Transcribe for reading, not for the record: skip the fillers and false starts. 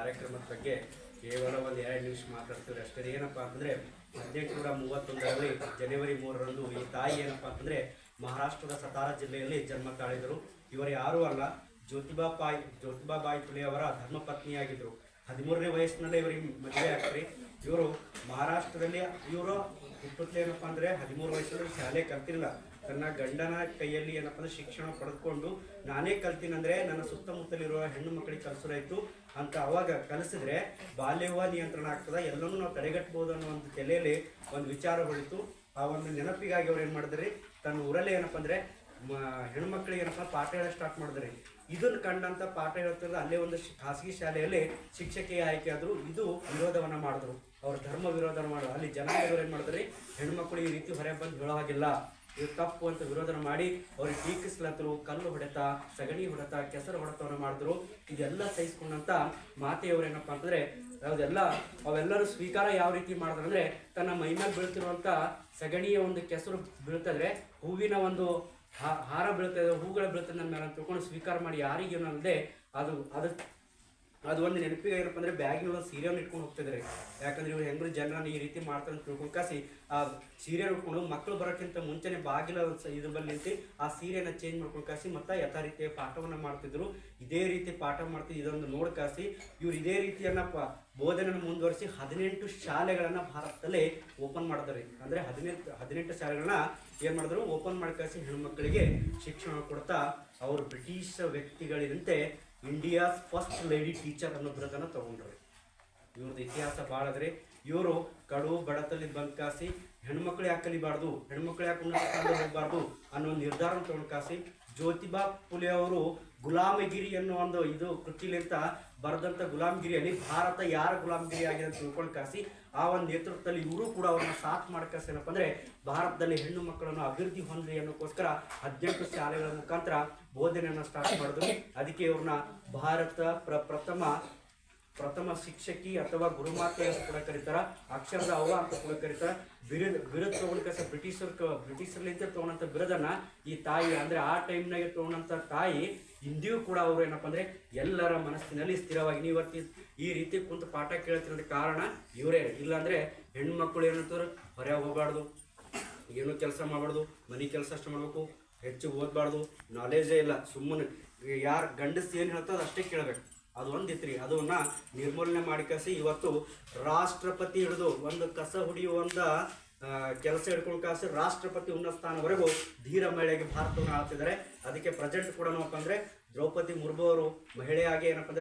ಕಾರ್ಯಕ್ರಮದ ಬಗ್ಗೆ ಕೇವಲ ಒಂದು 2 ನಿಮಿಷ ಮಾತಾಡ್ತೀವಿ ಅಷ್ಟೇ. ಏನಪ್ಪ ಅಂತಂದರೆ 1831ರಲ್ಲಿ ಜನವರಿ 3ರಂದು ಈ ತಾಯಿ ಏನಪ್ಪ ಅಂತಂದರೆ ಮಹಾರಾಷ್ಟ್ರದ ಸತಾರಾ ಜಿಲ್ಲೆಯಲ್ಲಿ ಜನ್ಮ ತಾಳಿದರು. ಇವರು ಯಾರೂ ಅಲ್ಲ, ಜ್ಯೋತಿಬಾಬಾಯಿ ಫುಲೆ ಅವರ ಧರ್ಮಪತ್ನಿಯಾಗಿದ್ದರು. 13ನೇ ವಯಸ್ಸಿನಲ್ಲೇ ಇವರಿಗೆ ಮದುವೆ ಆಗ್ತಾರೆ. ಇವರು ಮಹಾರಾಷ್ಟ್ರದಲ್ಲಿ ಇವರು ಹುಟ್ಟುತ್ತೇನಪ್ಪ ಅಂದರೆ 13 ವಯಸ್ಸಿನಲ್ಲಿ ಶಾಲೆ ಕಲ್ತಿರಲಿಲ್ಲ. ತನ್ನ ಗಂಡನ ಕೈಯಲ್ಲಿ ಏನಪ್ಪ ಅಂದರೆ ಶಿಕ್ಷಣ ಪಡೆದುಕೊಂಡು ನಾನೇ ಕಲ್ತೀನಂದರೆ ನನ್ನ ಸುತ್ತಮುತ್ತಲಿರುವ ಹೆಣ್ಣು ಮಕ್ಕಳಿಗೆ ಕಲಿಸೋದಾಯಿತು ಅಂತ ಅವಾಗ ಕಲಿಸಿದ್ರೆ ಬಾಲ್ಯವ ನಿಯಂತ್ರಣ ಆಗ್ತದೆ, ಎಲ್ಲನೂ ನಾವು ತಡೆಗಟ್ಟಬಹುದು ಅನ್ನೋ ಒಂದು ತಲೆಯಲ್ಲಿ ಒಂದು ವಿಚಾರ ಹೊಳಿತು. ಆ ಒಂದು ನೆನಪಿಗಾಗಿ ಅವ್ರು ಏನು ಮಾಡಿದ್ರಿ, ತನ್ನ ಊರಲ್ಲೇ ಏನಪ್ಪ ಅಂದರೆ ಹೆಣ್ಮಕ್ಳಿಗೆ ಏನಪ್ಪ ಪಾಠ ಹೇಳೋ ಸ್ಟಾರ್ಟ್ ಮಾಡಿದ್ರಿ. ಇದನ್ನು ಕಂಡಂತ ಪಾಠ ಹೇಳ್ತಿರೋದು ಅಲ್ಲೇ ಒಂದು ಖಾಸಗಿ ಶಾಲೆಯಲ್ಲಿ ಶಿಕ್ಷಕಿಯ ಆಯ್ಕೆ ಆದರು. ಇದು ವಿರೋಧವನ್ನು ಮಾಡಿದ್ರು, ಅವ್ರ ಧರ್ಮ ವಿರೋಧನ ಮಾಡಿದ್ರು. ಅಲ್ಲಿ ಜನ ಏನು ಮಾಡಿದ್ರಿ, ಹೆಣ್ಮಕ್ಳು ಈ ರೀತಿ ಹೊರ ಬಂದು ಹೇಳೋ ಹಾಗಿಲ್ಲ, ಇದು ತಪ್ಪು ಅಂತ ವಿರೋಧನ ಮಾಡಿ ಅವ್ರಿಗೆ ಟೀಕಿಸ್ಲತ್ತರು. ಕಲ್ಲು ಹೊಡೆತ, ಸಗಣಿ ಹೊಡೆತ, ಕೆಸರು ಹೊಡೆತವನ್ನು ಮಾಡಿದ್ರು. ಇದೆಲ್ಲ ಸಹಿಸ್ಕೊಂಡಂತ ಮಾತೆಯವರು ಏನಪ್ಪ ಅಂತಂದರೆ ಅವೆಲ್ಲರೂ ಸ್ವೀಕಾರ ಯಾವ ರೀತಿ ಮಾಡಿದ್ರು ಅಂದರೆ, ತನ್ನ ಮೈಮೇಲೆ ಬೀಳ್ತಿರುವಂಥ ಸಗಣಿಯ ಒಂದು ಕೆಸರು ಬೀಳ್ತಿದ್ರೆ ಹೂವಿನ ಒಂದು ಹಾರ ಬೀಳ್ತದೆ, ಹೂಗಳು ಬೀಳ್ತದೆ ನನ್ನ ಮೇಲೆ ಅಂತ ತಿಳ್ಕೊಂಡು ಸ್ವೀಕಾರ ಮಾಡಿ ಯಾರಿಗೇನು ಅಲ್ಲದೆ ಅದು ಒಂದು ನೆನಪಿಗೆ ಏನಪ್ಪ ಅಂದರೆ ಬ್ಯಾಗಿನ ಒಂದು ಸೀರೆಯನ್ನು ಇಟ್ಕೊಂಡು ಹೋಗ್ತಿದ್ದಾರೆ. ಯಾಕಂದ್ರೆ ಇವ್ರು ಹೆಂಗ್ರು ಜನರನ್ನ ಈ ರೀತಿ ಮಾಡ್ತಾರೆ ಅಂತ ತಿಳ್ಕೊಂಡು ಕಾಸಿ ಆ ಸೀರೆ ಉಟ್ಕೊಂಡು ಮಕ್ಕಳು ಬರೋಕ್ಕಿಂತ ಮುಂಚೆನೆ ಬಾಗಿಲ ಇದು ಬಲ್ಲಿ ನಿಂತು ಆ ಸೀರೆಯನ್ನು ಚೇಂಜ್ ಮಾಡ್ಕೊಂಡು ಕಾಸಿ ಮತ್ತು ಯಥಾ ರೀತಿಯ ಪಾಠವನ್ನು ಮಾಡ್ತಿದ್ರು. ಇದೇ ರೀತಿ ಪಾಠ ಮಾಡ್ತಿದ್ದು ಇದೊಂದು ನೋಡಿ ಕಾಸಿ ಇವ್ರು ಇದೇ ರೀತಿಯನ್ನ ಬೋಧನೆಯನ್ನು ಮುಂದುವರಿಸಿ 18 ಶಾಲೆಗಳನ್ನು ಭಾರತದಲ್ಲೇ ಓಪನ್ ಮಾಡಿದ್ರಿ. ಅಂದರೆ 18 ಶಾಲೆಗಳನ್ನ ಏನು ಮಾಡಿದ್ರು, ಓಪನ್ ಮಾಡಿ ಕಾಸಿ ಹೆಣ್ಮಕ್ಳಿಗೆ ಶಿಕ್ಷಣ ಕೊಡ್ತಾ ಅವರು ಬ್ರಿಟಿಷ್ ವ್ಯಕ್ತಿಗಳಿರಂತೆ ಇಂಡಿಯಾಸ್ ಫಸ್ಟ್ ಲೇಡಿ ಟೀಚರ್ ಅನ್ನೋ ಬಿರುದನ್ನು ತಗೊಂಡ್ರಿ. ಇವ್ರದ್ದು ಇತಿಹಾಸ ಭಾಳ ಅದ್ರಿ. ಇವರು ಕಡು ಬಡತಲ್ಲಿ ಬಂದು ಕಾಸಿ ಹೆಣ್ಮಕ್ಳು ಯಾಕೆ ಕಲಿಬಾರ್ದು, ಹೆಣ್ಮಕ್ಳು ಯಾಕೆ ಉನ್ನತ ಸ್ಥಾನದಲ್ಲಿ ಹೋಗಬಾರ್ದು ಅನ್ನೋ ನಿರ್ಧಾರ ತಗೊಂಡು ಕಾಸಿ ಜ್ಯೋತಿಬಾ ಫುಲೆ ಅವರು ಗುಲಾಮಗಿರಿ ಅನ್ನೋ ಒಂದು ಇದು ಕೃತಿಲಿಂತ ಬರೆದಂಥ ಗುಲಾಮಗಿರಿಯಲ್ಲಿ ಭಾರತ ಯಾರ ಗುಲಾಮಗಿರಿ ಆಗಿದೆ ಅಂತ ತಿಳ್ಕೊಂಡು ಕಾಸಿ ಆ ಒಂದು ನೇತೃತ್ವದಲ್ಲಿ ಇವರು ಕೂಡ ಅವ್ರನ್ನ ಸಾಥ್ ಮಾಡ್ಕಾಸಿ ಏನಪ್ಪ ಅಂದರೆ ಭಾರತದಲ್ಲಿ ಹೆಣ್ಣು ಮಕ್ಕಳನ್ನು ಅಭಿವೃದ್ಧಿ ಹೊಂದಲಿ ಅನ್ನೋಕ್ಕೋಸ್ಕರ 18 ಶಾಲೆಗಳ ಮುಖಾಂತರ ಬೋಧನೆಯನ್ನು ಸ್ಟಾರ್ಟ್ ಮಾಡಿದ್ರು. ಅದಕ್ಕೆ ಇವ್ರನ್ನ ಭಾರತ ಪ್ರಥಮ ಶಿಕ್ಷಕಿ ಅಥವಾ ಗುರುಮಾತೆ ಅಂತ ಕೂಡ ಕರೀತಾರ, ಅಕ್ಷರದ ಅವ್ವ ಅಂತ ಕೂಡ ಕರೀತಾರ. ಬಿರುದು ತಗೊಳ್ಕಸ ಬ್ರಿಟಿಷರ್ಲಿಂದ ತೊಗೊಂಡಂಥ ಬಿರುದನ್ನ ಈ ತಾಯಿ ಅಂದರೆ ಆ ಟೈಮ್ನಾಗೆ ತೊಗೊಂಡಂಥ ತಾಯಿ ಇಂದಿಯೂ ಕೂಡ ಅವರು ಏನಪ್ಪ ಅಂದರೆ ಎಲ್ಲರ ಮನಸ್ಸಿನಲ್ಲಿ ಸ್ಥಿರವಾಗಿ ಇವತ್ತು ಈ ರೀತಿ ಕುಂತು ಪಾಠ ಕೇಳ್ತಿರೋದಕ್ಕೆ ಕಾರಣ ಇವರೇ. ಇಲ್ಲಾಂದರೆ ಹೆಣ್ಮಕ್ಳು ಏನಂತಾರೆ, ಹೊರ ಹೋಗಬಾರ್ದು, ಏನೂ ಕೆಲಸ ಮಾಡಬಾರ್ದು, ಮನೆ ಕೆಲಸ ಅಷ್ಟು ಮಾಡಬೇಕು, ಹೆಚ್ಚು ಓದಬಾರ್ದು, ನಾಲೇಜೇ ಇಲ್ಲ, ಸುಮ್ಮನೆ ಯಾರು ಗಂಡಸ್ ಏನು ಹೇಳ್ತದೆ ಅಷ್ಟೇ ಕೇಳಬೇಕು, ಅದು ಒಂದಿತ್ರಿ. ಅದನ್ನ ನಿರ್ಮೂಲನೆ ಮಾಡಿಕಸಿ ಇವತ್ತು ರಾಷ್ಟ್ರಪತಿ ಹಿಡಿದು ಒಂದು ಕಸ ಹೊಡೆಯುವ ಒಂದು ಕೆಲಸ ಹಿಡ್ಕೊಂಡು ಕಾಸಿ ರಾಷ್ಟ್ರಪತಿ ಉನ್ನತ ಸ್ಥಾನವರೆಗೂ ಧೀರ ಮಹಿಳೆಗೆ ಭಾರತವನ್ನು ಆಳ್ತಿದ್ದಾರೆ. ಅದಕ್ಕೆ ಪ್ರೆಸೆಂಟ್ ಕೂಡ ಏನಪ್ಪ ಅಂದರೆ ದ್ರೌಪದಿ ಮುರ್ಮು ಅವರು ಮಹಿಳೆಯಾಗಿ ಏನಪ್ಪ